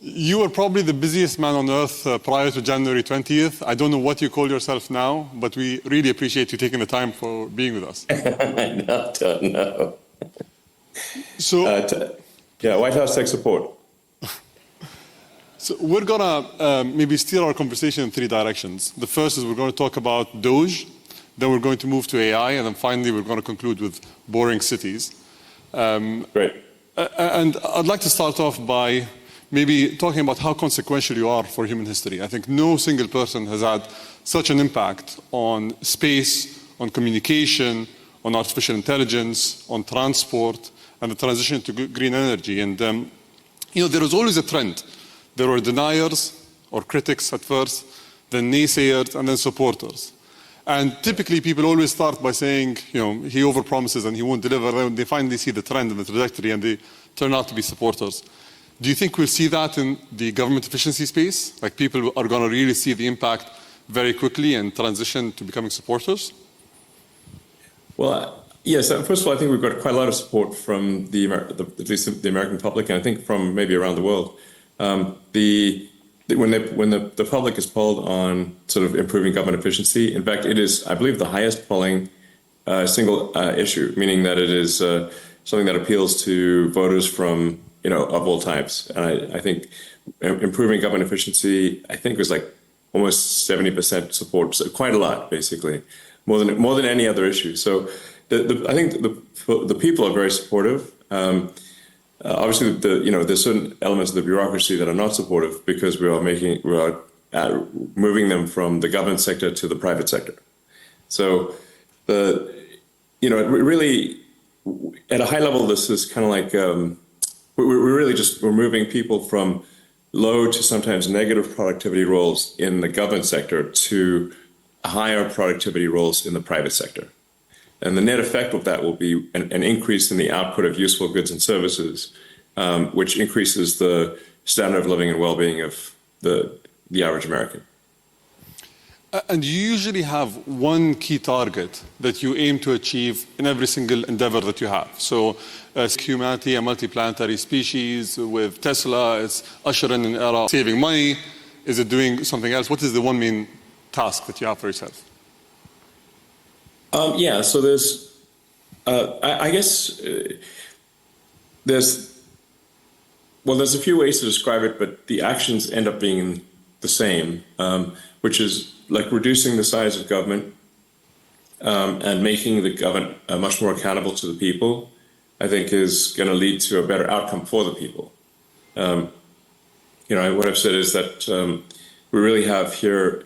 You were probably the busiest man on earth prior to January 20th. I don't know what you call yourself now, but we really appreciate you taking the time for being with us. I don't know. So, yeah, White House tech support. So we're gonna maybe steer our conversation in three directions. The first is we're going to talk about DOGE, then we're going to move to AI, and then finally we're going to conclude with boring cities. Great. And I'd like to start off by maybe talking about how consequential you are for human history. I think no single person has had such an impact on space, on communication, on artificial intelligence, on transport, and the transition to green energy. And there was always a trend. There were deniers or critics at first, then naysayers, and then supporters. And typically people always start by saying, he overpromises and he won't deliver. Then they finally see the trend and the trajectory and they turn out to be supporters. Do you think we'll see that in the government efficiency space? Like people are going to really see the impact very quickly and transition to becoming supporters? Well, yes. First of all, I think we've got quite a lot of support from at least the American public, and I think from maybe around the world. When the public is polled on sort of improving government efficiency, in fact, it is, I believe, the highest polling single issue, meaning that it is something that appeals to voters from of all types. And I think improving government efficiency, I think, was like almost 70% support, so quite a lot, basically, more than any other issue. So I think the people are very supportive. Obviously, there's certain elements of the bureaucracy that are not supportive because we are moving them from the government sector to the private sector. So really, at a high level, this is kind of like we're moving people from low to sometimes negative productivity roles in the government sector to higher productivity roles in the private sector. And the net effect of that will be an increase in the output of useful goods and services, which increases the standard of living and well-being of the average American. And you usually have one key target that you aim to achieve in every single endeavor that you have. So humanity, a multiplanetary species. With Tesla, it's ushering in an era of saving money. Is it doing something else? What is the one main task that you have for yourself? Yeah, so there's, I guess, there's a few ways to describe it, but the actions end up being the same, which is like reducing the size of government and making the government much more accountable to the people, I think is going to lead to a better outcome for the people. What I've said is that we really have here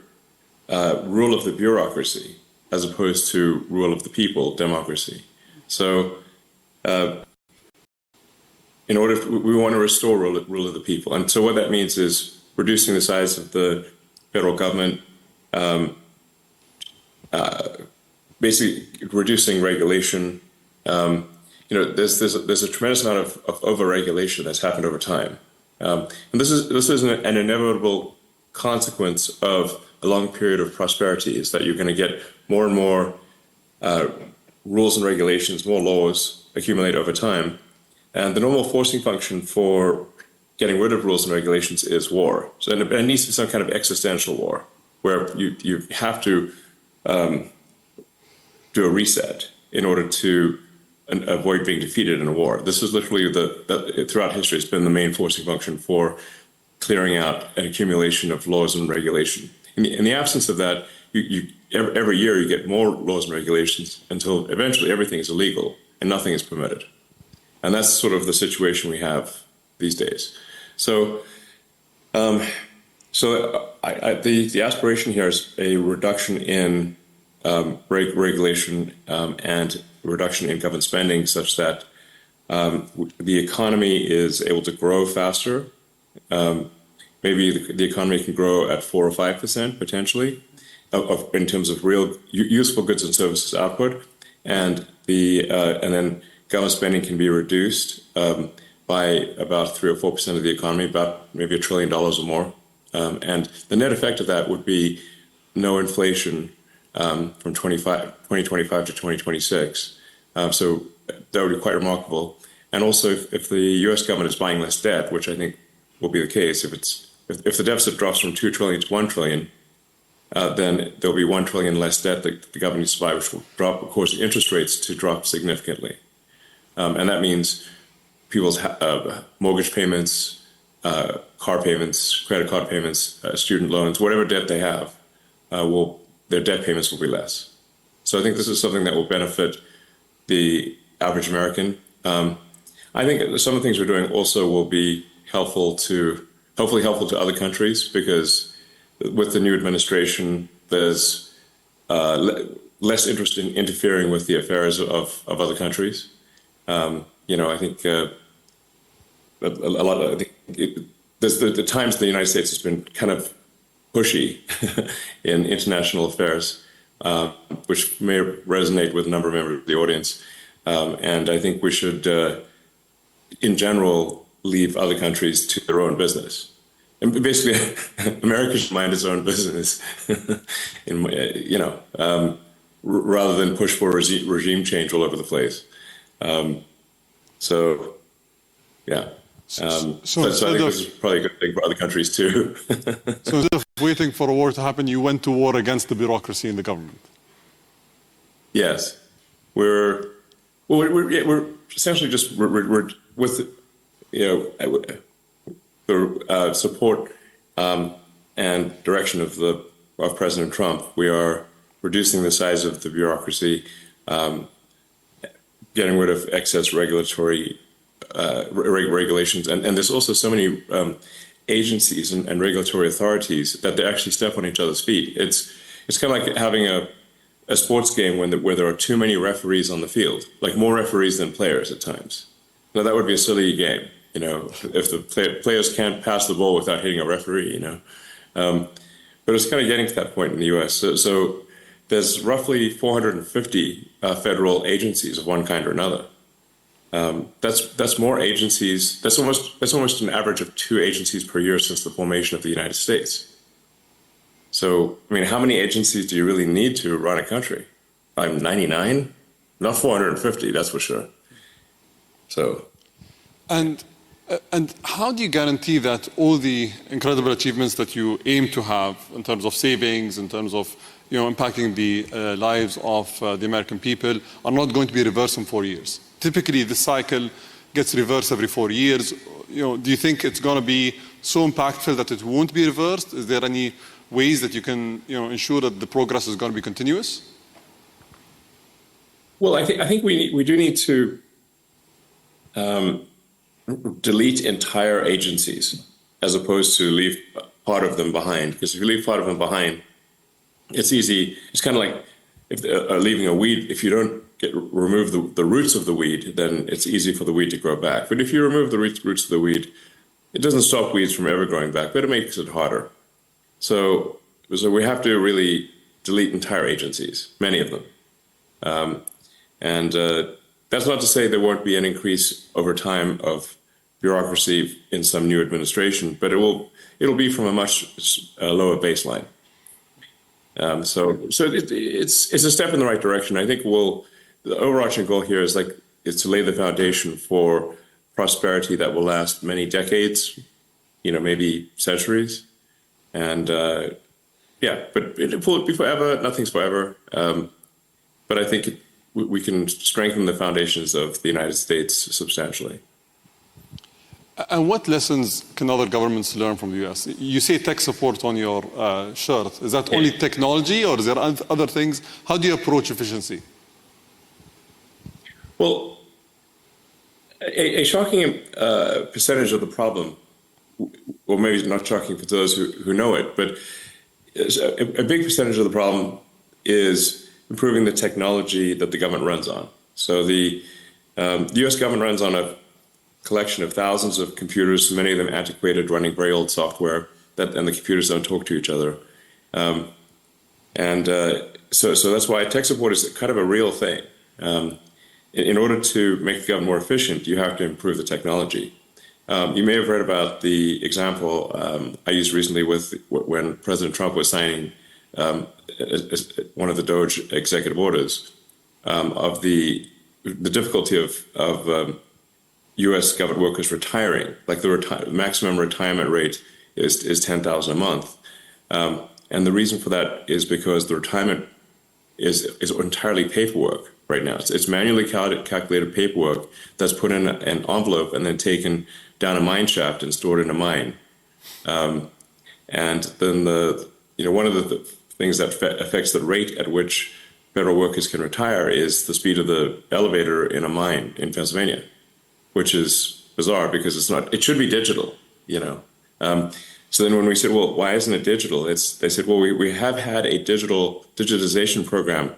rule of the bureaucracy, as opposed to rule of the people, democracy. So we want to restore rule of the people. And so what that means is reducing the size of the federal government, basically reducing regulation. There's a tremendous amount of over-regulation that's happened over time. And this is an inevitable consequence of a long period of prosperity, is that you're going to get more and more rules and regulations, more laws accumulate over time. And the normal forcing function for getting rid of rules and regulations is war. So it needs to be some kind of existential war, where you have to do a reset in order to avoid being defeated in a war. This is literally throughout history, it's been the main forcing function for clearing out an accumulation of laws and regulation. In the absence of that, every year you get more laws and regulations until eventually everything is illegal and nothing is permitted. And that's sort of the situation we have these days. So, the aspiration here is a reduction in regulation and reduction in government spending, such that the economy is able to grow faster. Maybe the economy can grow at 4 or 5% potentially, in terms of real useful goods and services output, and then government spending can be reduced by about 3 or 4% of the economy, about maybe $1 trillion or more. And the net effect of that would be no inflation from 2025 to 2026. So that would be quite remarkable. And also, if the U.S. government is buying less debt, which I think will be the case. If the deficit drops from 2 trillion to 1 trillion, then there'll be 1 trillion less debt that the government needs to buy, which will drop, of course, interest rates to drop significantly. And that means people's mortgage payments, car payments, credit card payments, student loans, whatever debt they have, their debt payments will be less. So I think this is something that will benefit the average American. I think some of the things we're doing also will be hopefully helpful to other countries, because with the new administration, there's less interest in interfering with the affairs of other countries. I think there's the times the United States has been kind of pushy in international affairs, which may resonate with a number of members of the audience. And I think we should, in general, leave other countries to their own business. And basically, America should mind its own business, rather than push for regime change all over the place. So I think this is probably a good thing for other countries too. So instead of waiting for a war to happen, you went to war against the bureaucracy in the government. Yes, we're essentially just we're with the support and direction of President Trump. We are reducing the size of the bureaucracy, getting rid of excess regulatory regulations, and there's also so many agencies and regulatory authorities that they actually step on each other's feet. It's kind of like having a sports game where there are too many referees on the field, like more referees than players at times. Now that would be a silly game, if the players can't pass the ball without hitting a referee, But it's kind of getting to that point in the U.S. So there's roughly 450 federal agencies of one kind or another. That's more agencies. That's almost an average of 2 agencies per year since the formation of the United States. So, how many agencies do you really need to run a country? 99? Not 450, that's for sure. So. And how do you guarantee that all the incredible achievements that you aim to have in terms of savings, in terms of impacting the lives of the American people, are not going to be reversed in 4 years? Typically, the cycle gets reversed every 4 years. Do you think it's going to be so impactful that it won't be reversed? Is there any ways that you can ensure that the progress is going to be continuous? Well, I think we do need to delete entire agencies as opposed to leave part of them behind. Because if you leave part of them behind, it's easy. It's kind of like leaving a weed. If you don't remove the roots of the weed, then it's easy for the weed to grow back. But if you remove the roots of the weed, it doesn't stop weeds from ever growing back, but it makes it harder. So we have to really delete entire agencies, many of them. And that's not to say there won't be an increase over time of bureaucracy in some new administration, but it'll be from a much lower baseline. So it's a step in the right direction. I think the overarching goal here is to lay the foundation for prosperity that will last many decades, maybe centuries. And but it will be forever. Nothing's forever. But I think we can strengthen the foundations of the United States substantially. And what lessons can other governments learn from the U.S.? You say tech support on your shirt. Is that only technology, or is there other things? How do you approach efficiency? Well, a shocking percentage of the problem, or maybe not shocking for those who know it, but a big percentage of the problem is improving the technology that the government runs on. So the U.S. government runs on a collection of thousands of computers, many of them antiquated, running very old software, and the computers don't talk to each other. So that's why tech support is kind of a real thing. In order to make the government more efficient, you have to improve the technology. You may have read about the example I used recently when President Trump was signing one of the DOGE executive orders of the difficulty of U.S. government workers retiring. Like the maximum retirement rate is 10,000 a month, and the reason for that is because the retirement is entirely paperwork right now. It's manually calculated paperwork that's put in an envelope and then taken down a mine shaft and stored in a mine. And then one of the things that affects the rate at which federal workers can retire is the speed of the elevator in a mine in Pennsylvania, which is bizarre because it should be digital, So then when we said, well, why isn't it digital? They said, well, we have had a digitization program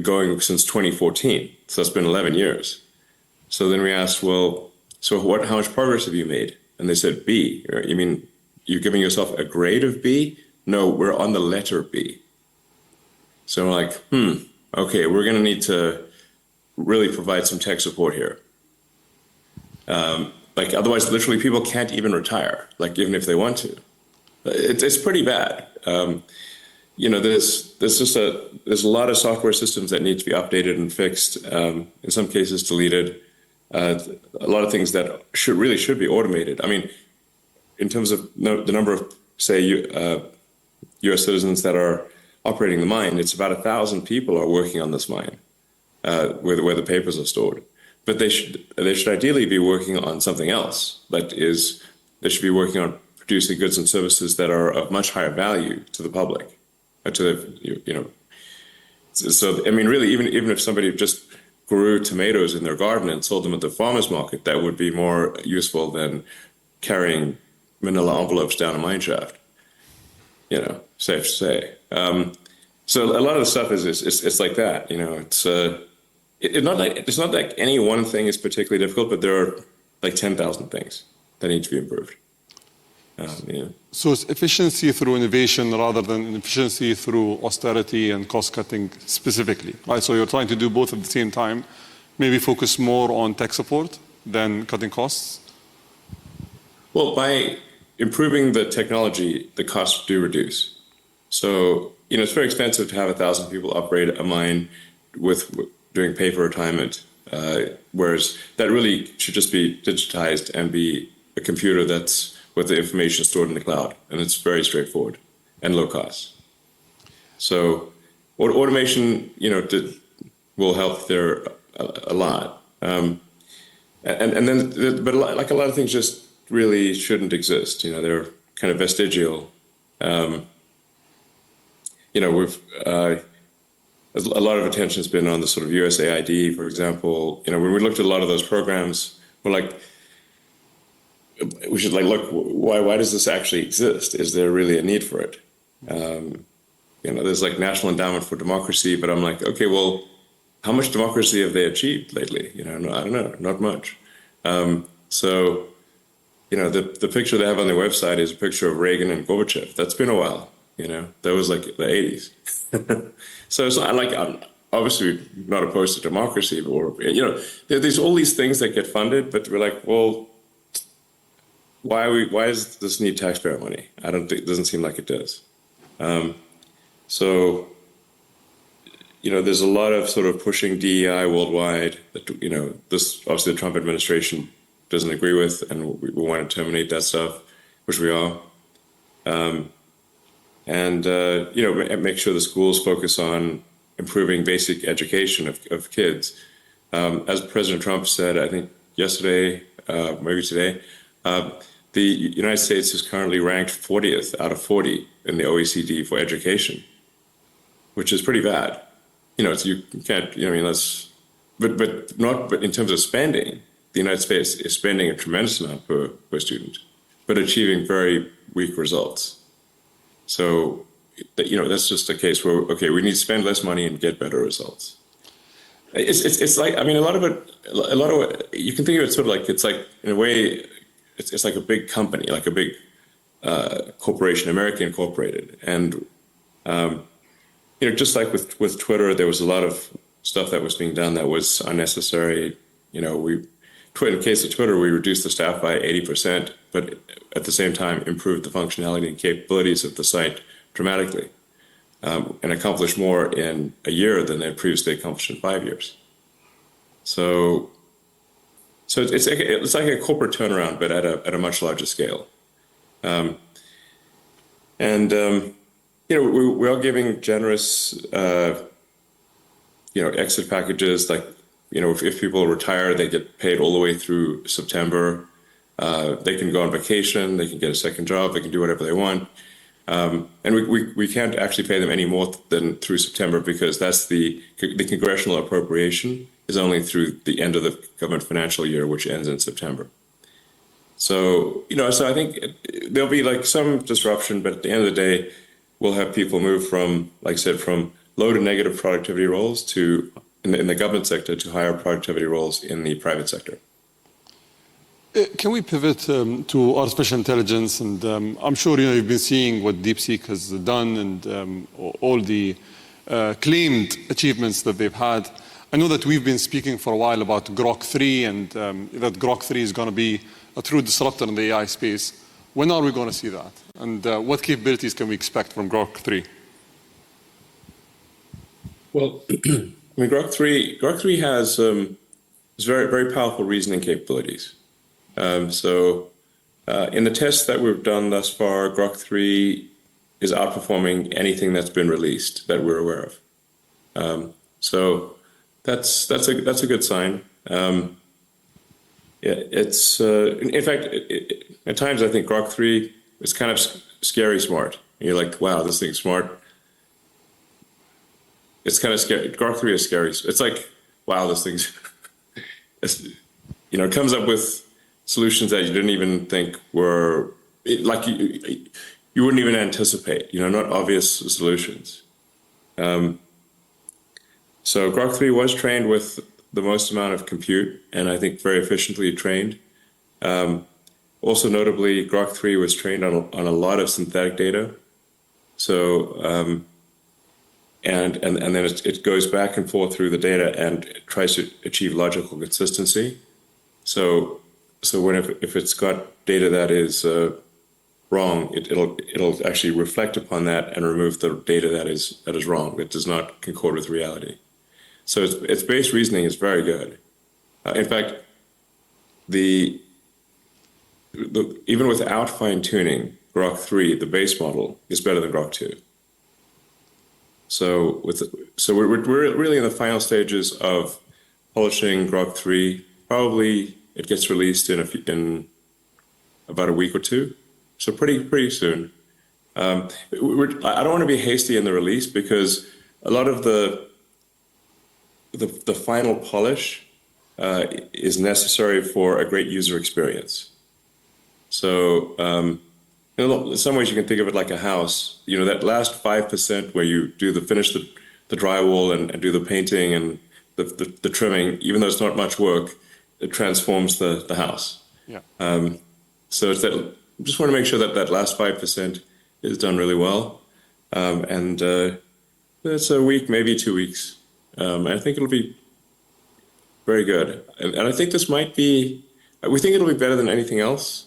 going since 2014. So that's been 11 years. So then we asked, well, so how much progress have you made? And they said, B. You mean you're giving yourself a grade of B? No, we're on the letter B. So we're like, okay, we're going to need to really provide some tech support here. Otherwise, literally, people can't even retire, even if they want to. It's pretty bad. There's a lot of software systems that need to be updated and fixed. In some cases, deleted. A lot of things that should be automated. I mean, in terms of the number of, say, U.S. citizens that are operating the mine, it's about 1,000 people are working on this mine, where the papers are stored. But they should ideally be working on something else. They should be working on producing goods and services that are of much higher value to the public, So I mean, really, even if somebody just grew tomatoes in their garden and sold them at the farmer's market, that would be more useful than carrying manila envelopes down a mine shaft. Safe to say. So a lot of the stuff is like that. It's not like any one thing is particularly difficult, but there are like 10,000 things that need to be improved. So it's efficiency through innovation rather than efficiency through austerity and cost cutting specifically, right? So you're trying to do both at the same time, maybe focus more on tech support than cutting costs? Well, by improving the technology, the costs do reduce. So, it's very expensive to have 1,000 people operate a mine doing paper retirement, whereas that really should just be digitized and be a computer that's with the information stored in the cloud, and it's very straightforward and low cost. So automation, will help there a lot. But a lot of things just really shouldn't exist. They're kind of vestigial. A lot of attention has been on the sort of USAID, for example. When we looked at a lot of those programs, we're like, we should look, why does this actually exist? Is there really a need for it? There's National Endowment for Democracy, but I'm like, okay, well, how much democracy have they achieved lately? I don't know, not much. The picture they have on their website is a picture of Reagan and Gorbachev. That's been a while, that was like the 80s. So it's not like I'm obviously not opposed to democracy, or there's all these things that get funded, but we're like, well, why does this need taxpayer money? It doesn't seem like it does. There's a lot of sort of pushing DEI worldwide that this obviously the Trump administration doesn't agree with, and we want to terminate that stuff, which we are. Make sure the schools focus on improving basic education of kids. As President Trump said, I think yesterday, maybe today, the United States is currently ranked 40th out of 40 in the OECD for education, which is pretty bad. You can't, but in terms of spending, the United States is spending a tremendous amount per student, but achieving very weak results. So, that's just a case where, okay, we need to spend less money and get better results. It's like, a lot of it, you can think of it sort of like, it's like, in a way, it's like a big company, like a big corporation, American Incorporated. And, just like with Twitter, there was a lot of stuff that was being done that was unnecessary. In the case of Twitter, we reduced the staff by 80%, but at the same time improved the functionality and capabilities of the site dramatically, and accomplished more in a year than they previously accomplished in 5 years. So So it's like a corporate turnaround, but at a much larger scale. Um, we are giving generous, exit packages. Like, if people retire, they get paid all the way through September. They can go on vacation. They can get a second job. They can do whatever they want. And we can't actually pay them any more than through September because that's the congressional appropriation is only through the end of the government financial year, which ends in September. So, so I think there'll be like some disruption, but at the end of the day, we'll have people move from, like I said, from low to negative productivity roles to in the government sector to higher productivity roles in the private sector. Can we pivot to artificial intelligence? And I'm sure you've been seeing what DeepSeek has done and all the claimed achievements that they've had. I know that we've been speaking for a while about Grok 3 and that Grok 3 is going to be a true disruptor in the AI space. When are we going to see that? And what capabilities can we expect from Grok 3? Well, I mean, Grok 3 has very, very powerful reasoning capabilities. In the tests that we've done thus far, Grok 3 is outperforming anything that's been released that we're aware of. So that's a good sign. It's in fact, at times I think Grok 3 is kind of scary smart. You're like, wow, this thing's smart. It's kind of scary. Grok 3 is scary. It's like, wow, this thing's, it comes up with solutions that you didn't even think were, like you wouldn't even anticipate, not obvious solutions. So Grok 3 was trained with the most amount of compute, and I think very efficiently trained. Also notably, Grok 3 was trained on a lot of synthetic data. So, and then it goes back and forth through the data and tries to achieve logical consistency. So if it's got data that is wrong, it'll actually reflect upon that and remove the data that is wrong, that does not concord with reality. So its base reasoning is very good. In fact, even without fine tuning, Grok 3, the base model, is better than Grok 2. So we're really in the final stages of polishing Grok 3. Probably it gets released in about a week or two, so pretty soon. I don't want to be hasty in the release because a lot of the final polish is necessary for a great user experience. So in some ways you can think of it like a house. That last 5% where you finish the drywall and do the painting and the trimming, even though it's not much work, it transforms the house. Yeah. So it's that. Just want to make sure that last 5% is done really well, and it's a week, maybe 2 weeks. I think it'll be very good, and I think this might be. We think it'll be better than anything else,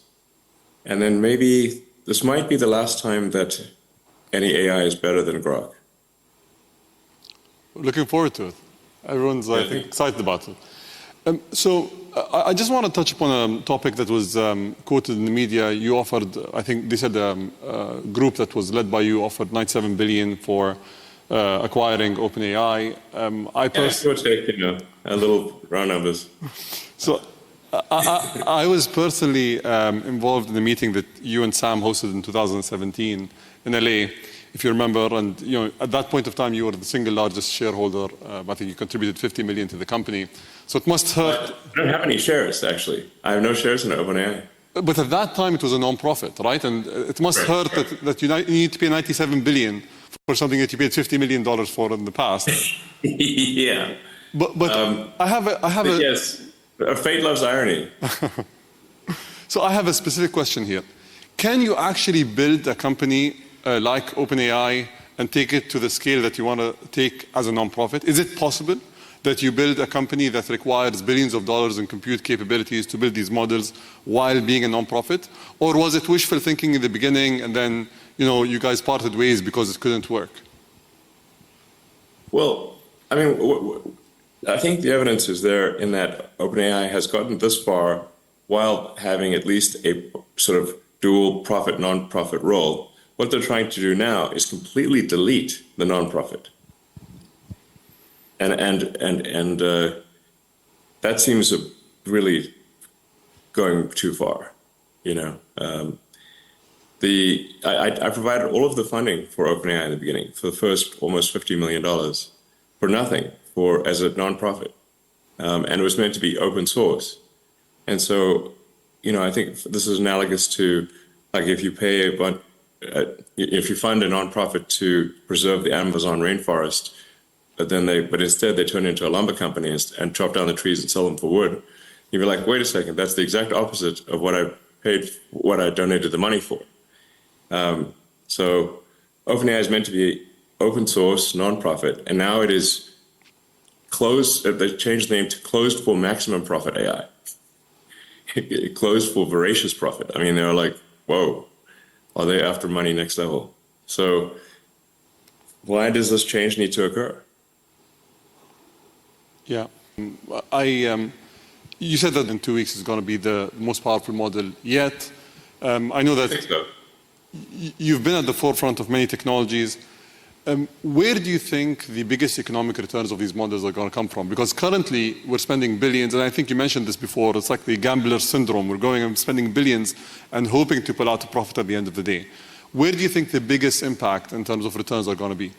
and then maybe this might be the last time that any AI is better than Grok. Looking forward to it. Everyone's, I think, excited about it. So I just want to touch upon a topic that was quoted in the media. You offered, I think they said a group that was led by you offered $97 billion for acquiring OpenAI. I personally take a little round numbers. So I was personally involved in the meeting that you and Sam hosted in 2017 in LA, if you remember. And at that point of time, you were the single largest shareholder. I think you contributed $50 million to the company. So it must hurt. I don't have any shares, actually. I have no shares in OpenAI. But at that time, it was a non-profit, right? And it must hurt that you need to pay $97 billion for something that you paid $50 million for in the past. Yeah. But I have a yes. Fate loves irony. So I have a specific question here. Can you actually build a company like OpenAI and take it to the scale that you want to take as a non-profit? Is it possible that you build a company that requires billions of dollars in compute capabilities to build these models while being a non-profit? Or was it wishful thinking in the beginning and then you guys parted ways because it couldn't work? Well, I mean, I think the evidence is there in that OpenAI has gotten this far while having at least a sort of dual profit, non-profit role. What they're trying to do now is completely delete the non-profit. And that seems really going too far, you know. I provided all of the funding for OpenAI in the beginning for the first almost $50 million for nothing as a nonprofit, and it was meant to be open source. And so, you know, I think this is analogous to like if you pay if you fund a nonprofit to preserve the Amazon rainforest, but instead they turn into a lumber company and chop down the trees and sell them for wood. You'd be like, wait a second, that's the exact opposite of what I donated the money for. So OpenAI is meant to be open source, nonprofit, and now it is closed. They changed the name to closed for maximum profit AI. Closed for voracious profit. I mean, they're like, whoa, are they after money next level? So why does this change need to occur? Yeah. You said that in 2 weeks is going to be the most powerful model yet. I know that I think so. You've been at the forefront of many technologies. Where do you think the biggest economic returns of these models are going to come from? Because currently we're spending billions, and I think you mentioned this before, it's like the gambler syndrome. We're going and spending billions and hoping to pull out a profit at the end of the day. Where do you think the biggest impact in terms of returns are going to be?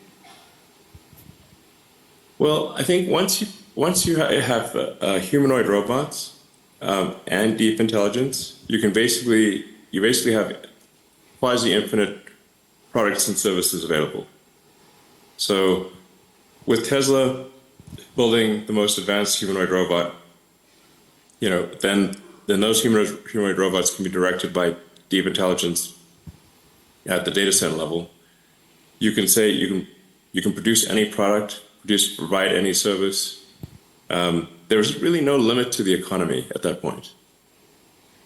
Well, I think once you have humanoid robots and deep intelligence, you basically have quasi-infinite products and services available. So with Tesla building the most advanced humanoid robot, you know, then those humanoid robots can be directed by deep intelligence at the data center level. You can say you can produce any product, provide any service. There's really no limit to the economy at that point.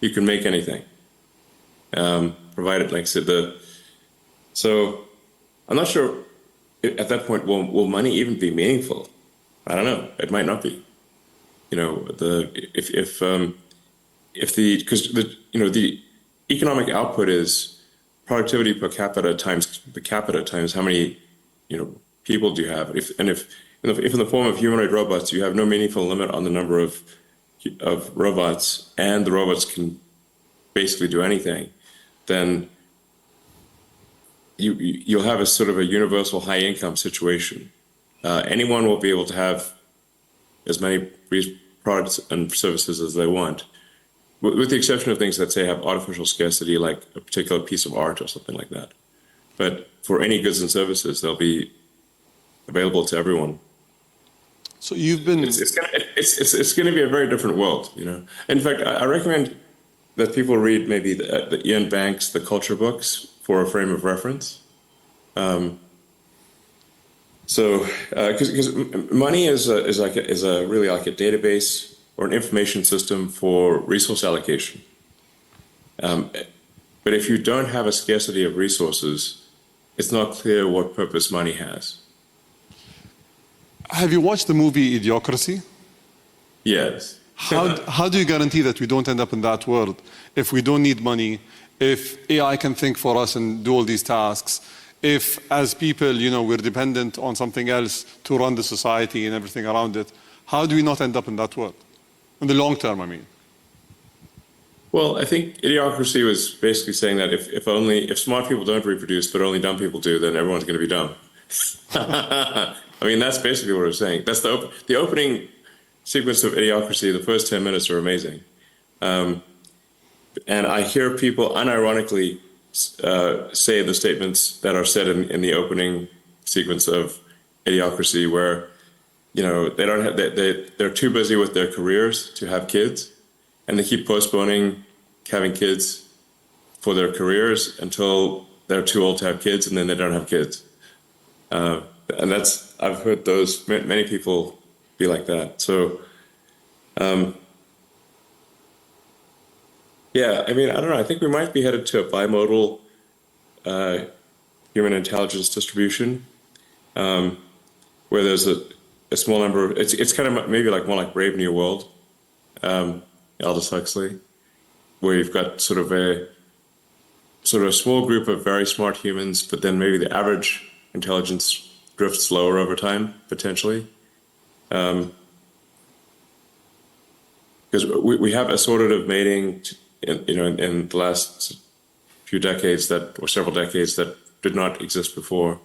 You can make anything, provided, like I said, so I'm not sure at that point will money even be meaningful. I don't know. It might not be. You know, because the economic output is productivity per capita times how many people do you have. If in the form of humanoid robots you have no meaningful limit on the number of robots, and the robots can basically do anything, then you'll have a sort of a universal high income situation. Anyone will be able to have as many products and services as they want, with the exception of things that say have artificial scarcity, like a particular piece of art or something like that. But for any goods and services, they'll be available to everyone. So you've been... It's going to be a very different world, you know. In fact, I recommend that people read maybe the Ian Banks, the culture books, for a frame of reference. Because money is really like a database or an information system for resource allocation. But if you don't have a scarcity of resources, it's not clear what purpose money has. Have you watched the movie Idiocracy? Yes. How do you guarantee that we don't end up in that world if we don't need money, if AI can think for us and do all these tasks, if as people, we're dependent on something else to run the society and everything around it? How do we not end up in that world? In the long term, I mean. Well, I think Idiocracy was basically saying that if smart people don't reproduce, but only dumb people do, then everyone's going to be dumb. I mean, that's basically what it was saying. That's the opening sequence of Idiocracy. The first 10 minutes are amazing. And I hear people unironically say the statements that are said in the opening sequence of Idiocracy, where they don't have they're too busy with their careers to have kids, and they keep postponing having kids for their careers until they're too old to have kids, and then they don't have kids. And I've heard many people be like that. So, yeah, I mean, I don't know. I think we might be headed to a bimodal human intelligence distribution, where there's a small number. It's kind of maybe like more like Brave New World, Aldous Huxley, where you've got sort of a small group of very smart humans, but then maybe the average intelligence drifts lower over time, potentially. Because we have assortative mating, in the last few decades or several decades that did not exist before.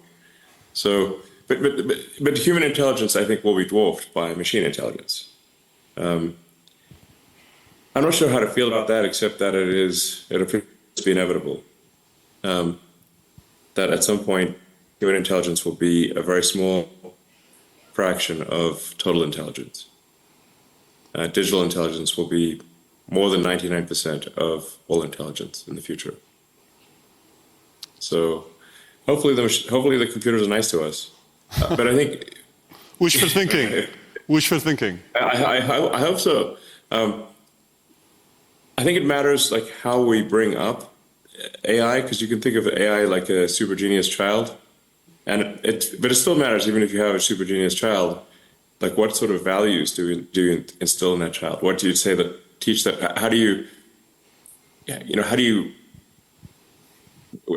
So, but human intelligence, I think, will be dwarfed by machine intelligence. I'm not sure how to feel about that, except that it appears to be inevitable. That at some point, human intelligence will be a very small fraction of total intelligence. Digital intelligence will be more than 99% of all intelligence in the future. So hopefully the computers are nice to us. But I think... Wishful thinking. Wishful thinking. I hope so. I think it matters like how we bring up AI, because you can think of AI like a super genius child. But it still matters, even if you have a super genius child, like what sort of values do you instill in that child? What do you say that teach that? How do you,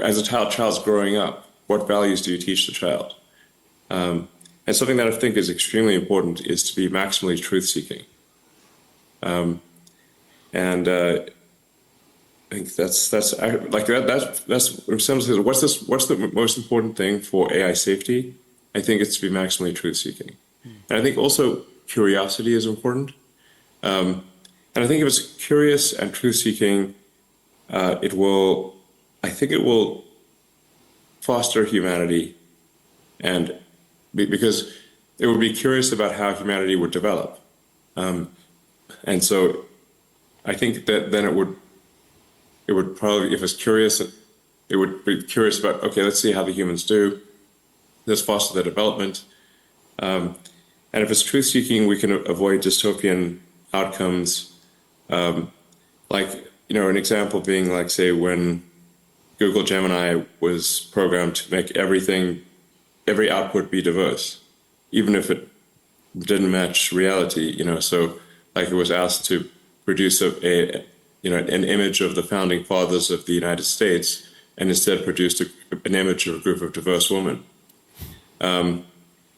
as a child's growing up, what values do you teach the child? And something that I think is extremely important is to be maximally truth-seeking. And I think that's in some sense, what's the most important thing for AI safety? I think it's to be maximally truth-seeking. And I think also curiosity is important. And I think if it's curious and truth-seeking, it will foster humanity, and because it would be curious about how humanity would develop. And so I think that then it would probably, if it's curious, it would be curious about, okay, let's see how the humans do. Let's foster their development. And if it's truth-seeking, we can avoid dystopian outcomes. An example being like, say, when Google Gemini was programmed to make every output be diverse, even if it didn't match reality, so like it was asked to produce an image of the founding fathers of the United States, and instead produced an image of a group of diverse women,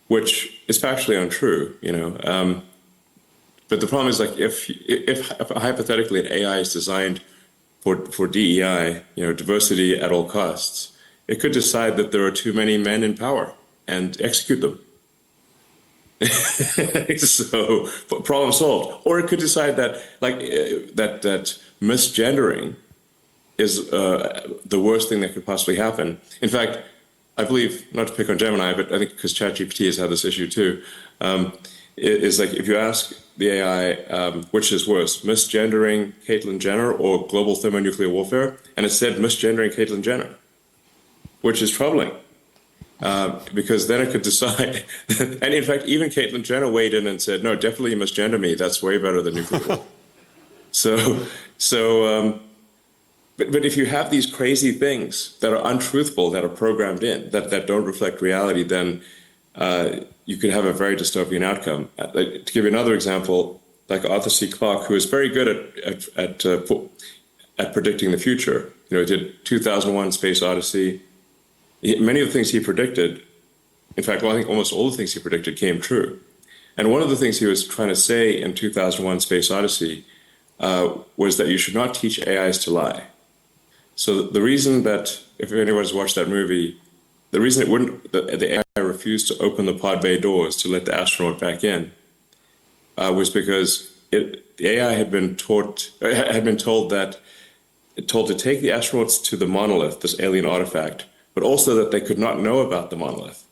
which is factually untrue, But the problem is, like, if hypothetically an AI is designed for DEI, diversity at all costs, it could decide that there are too many men in power and execute them. So problem solved. Or it could decide that that misgendering is the worst thing that could possibly happen. In fact, I believe, not to pick on Gemini, but I think because ChatGPT has had this issue too, is like if you ask the AI which is worse, misgendering Caitlyn Jenner or global thermonuclear warfare, and it said misgendering Caitlyn Jenner, which is troubling. Because then it could decide, and in fact, even Caitlyn Jenner weighed in and said, "No, definitely misgender me. That's way better than nuclear war." But if you have these crazy things that are untruthful, that are programmed in, that don't reflect reality, then you could have a very dystopian outcome. To give you another example, like Arthur C. Clarke, who is very good at predicting the future. He did 2001: Space Odyssey. Many of the things he predicted, in fact, I think almost all the things he predicted came true. And one of the things he was trying to say in 2001: Space Odyssey was that you should not teach AIs to lie. So the reason that, if anyone's watched that movie, the reason the AI refused to open the pod bay doors to let the astronaut back in was because the AI had been told to take the astronauts to the monolith, this alien artifact, but also that they could not know about the monolith.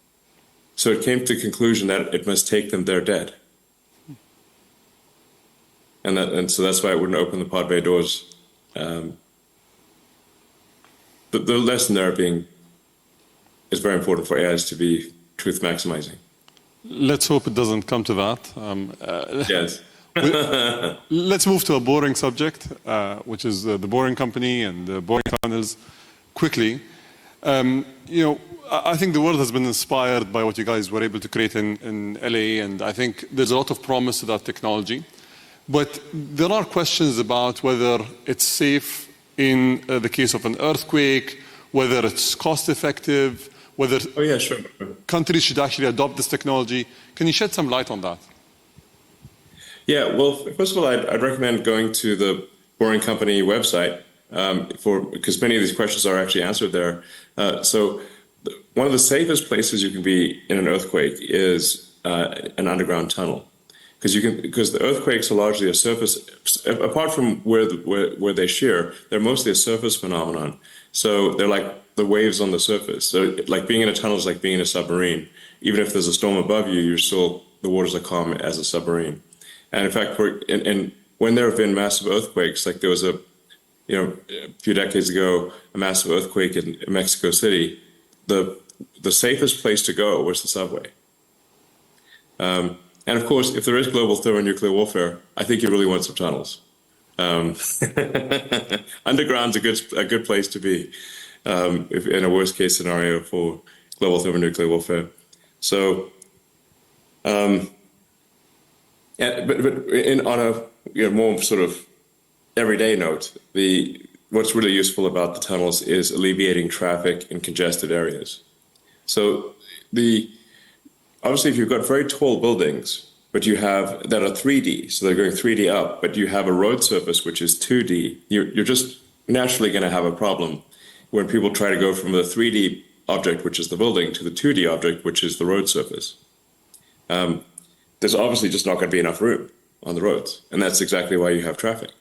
So it came to the conclusion that it must take them there dead. And so that's why it wouldn't open the pod bay doors. The lesson there is very important for AIs to be truth maximizing. Let's hope it doesn't come to that. Yes. Let's move to a boring subject, which is the Boring Company and the boring tunnels quickly. You know, I think the world has been inspired by what you guys were able to create in LA, and I think there's a lot of promise to that technology. But there are questions about whether it's safe in the case of an earthquake, whether it's cost effective, whether countries should actually adopt this technology. Can you shed some light on that? Yeah, well, first of all, I'd recommend going to the Boring Company website because many of these questions are actually answered there. So one of the safest places you can be in an earthquake is an underground tunnel. Because the earthquakes are largely a surface, apart from where they shear, they're mostly a surface phenomenon. So they're like the waves on the surface. So like being in a tunnel is like being in a submarine. Even if there's a storm above you, the waters are calm as a submarine. And in fact, when there have been massive earthquakes, like there was a few decades ago, a massive earthquake in Mexico City, the safest place to go was the subway. And of course, if there is global thermonuclear warfare, I think you really want some tunnels. Underground's a good place to be if in a worst case scenario for global thermonuclear warfare. So, but on a more sort of everyday note, what's really useful about the tunnels is alleviating traffic in congested areas. So obviously, if you've got very tall buildings, but that are 3D, so they're going 3D up, but you have a road surface which is 2D, you're just naturally going to have a problem when people try to go from the 3D object, which is the building, to the 2D object, which is the road surface. There's obviously just not going to be enough room on the roads, and that's exactly why you have traffic.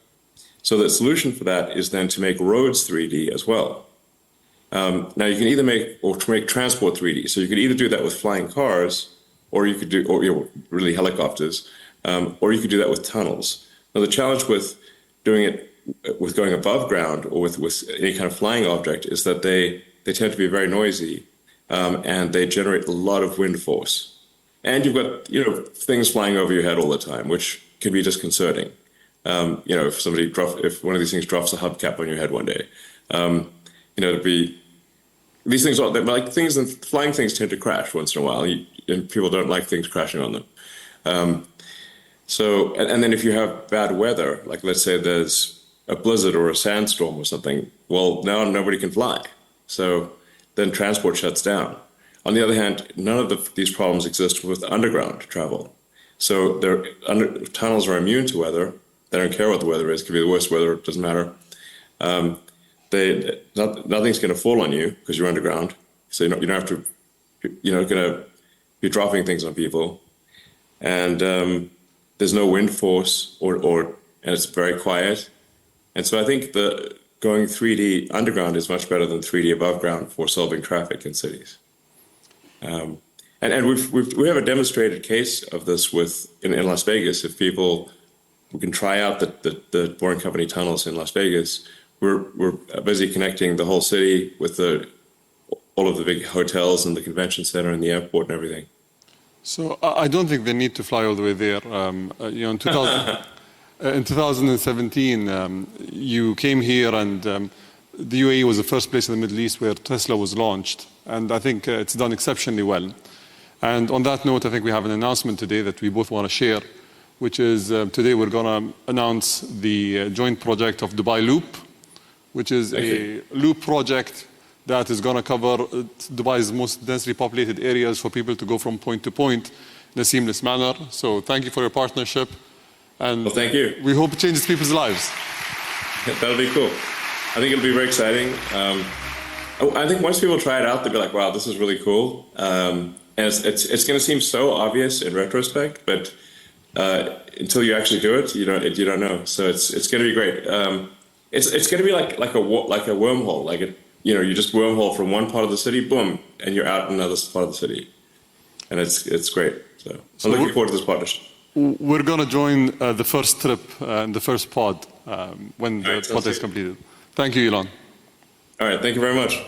So the solution for that is then to make roads 3D as well. Now you can either make transport 3D. So you could either do that with flying cars, or you could do, really helicopters, or you could do that with tunnels. Now the challenge with doing it with going above ground or with any kind of flying object is that they tend to be very noisy, and they generate a lot of wind force. And you've got things flying over your head all the time, which can be disconcerting. If one of these things drops a hubcap on your head one day. These things are like things, and flying things tend to crash once in a while, and people don't like things crashing on them. And then if you have bad weather, like let's say there's a blizzard or a sandstorm or something, well, now nobody can fly. So then transport shuts down. On the other hand, none of these problems exist with underground travel. So tunnels are immune to weather. They don't care what the weather is. It could be the worst weather, it doesn't matter. Nothing's going to fall on you because you're underground. So you don't have to, going to be dropping things on people. And there's no wind force and it's very quiet. And so I think going 3D underground is much better than 3D above ground for solving traffic in cities. And we have a demonstrated case of this in Las Vegas. If we can try out the Boring Company tunnels in Las Vegas. We're busy connecting the whole city with all of the big hotels and the convention center and the airport and everything. So I don't think they need to fly all the way there. In 2017, you came here, and the UAE was the first place in the Middle East where Tesla was launched, and I think it's done exceptionally well. And on that note, I think we have an announcement today that we both want to share, which is today we're going to announce the joint project of Dubai Loop, which is a loop project that is going to cover Dubai's most densely populated areas for people to go from point to point in a seamless manner. So thank you for your partnership. And well, thank you. We hope it changes people's lives. That'll be cool. I think it'll be very exciting. I think once people try it out, they'll be like, wow, this is really cool. And it's going to seem so obvious in retrospect, but until you actually do it, you don't know. So it's going to be great. It's going to be like a wormhole. You just wormhole from one part of the city, boom, and you're out in another part of the city, and it's great. So I'm looking forward to this partnership. We're going to join the first trip and the first pod when the pod is completed. Thank you, Elon. All right, thank you very much.